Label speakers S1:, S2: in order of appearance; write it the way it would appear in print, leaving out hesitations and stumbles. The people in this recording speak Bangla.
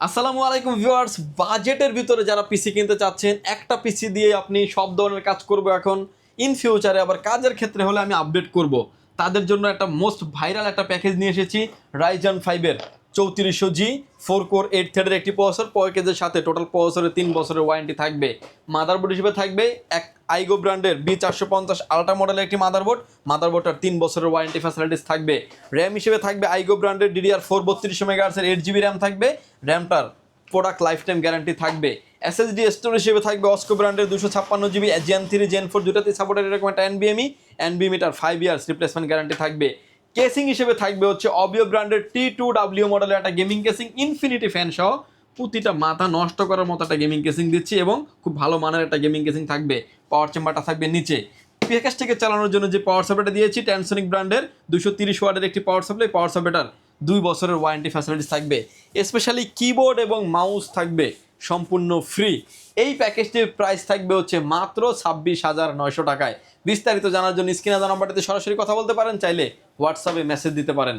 S1: আসসালামু আলাইকুম ভিউয়ার্স, বাজেটের ভিতরে যারা পিসি কিনতে চাচ্ছেন, একটা পিসি দিয়ে আপনি সব ধরনের কাজ করবো এখন, ইন ফিউচারে আবার কাজের ক্ষেত্রে হলে আমি আপডেট করব, তাদের জন্য একটা মোস্ট ভাইরাল একটা প্যাকেজ নিয়ে এসেছি। রাইজন 5-এর 3400G 4 কোর 8 থ্রেডের একটি প্রসেসর, প্যাকেজের সাথে টোটাল প্রসেসরের 3 বছরের ওয়ারেন্টি থাকবে। মাদারবোর্ড হিসেবে থাকবে এক আইগো ব্র্যান্ডের B450 আলট্রা মডেলের একটি মাদারবোর্ডটার 3 বছরের ওয়ারেন্টি ফ্যাসিলিটিস থাকবে। র্যাম হিসেবে থাকবে আইগো ব্র্যান্ডের DDR4 3200 মেগাহার্টজের 8GB র্যাম থাকবে। র্যামটার প্রোডাক্ট লাইফ টাইম গ্যারান্টি থাকবে। এসএসডি স্টোরেজ হিসেবে থাকবে অস্কো ব্র্যান্ডের 256GB Gen 3 Gen 4 দুটাতেই সাপোর্টেড এরকম একটা এনবিএমিটার 5 ইয়ার্স রিপ্লেসমেন্ট গ্যারান্টি থাকবে। কেসিং হিসেবে থাকবে হচ্ছে অবিও ব্র্যান্ডের T2W মডেলের একটা গেমিং কেসিং, ইনফিনিটি ফ্যান সহ প্রতিটা মাথা নষ্ট করার মতো একটা গেমিং কেসিং দিচ্ছি এবং খুব ভালো মানের একটা গেমিং কেসিং থাকবে। পাওয়ার চেম্বারটা থাকবে নিচে। প্যাকেজ থেকে চালানোর জন্য যে পাওয়ার সাপ্লাইটা দিয়েছি ট্যানসনিক ব্র্যান্ডের 230 ওয়াটের একটি পাওয়ার সাপ্লাই, পাওয়ার সাপ্লাইটার 2 বছরের ওয়ারেন্টি ফ্যাসিলিটিস থাকবে। স্পেশালি কিবোর্ড এবং মাউস থাকবে সম্পূর্ণ ফ্রি। এই প্যাকেজটির প্রাইস থাকবে হচ্ছে মাত্র 26,900 টাকায়। বিস্তারিত জানার জন্য স্ক্রিনে দেওয়া নাম্বারটিতে সরাসরি কথা বলতে পারেন, চাইলে হোয়াটসঅ্যাপে মেসেজ দিতে পারেন।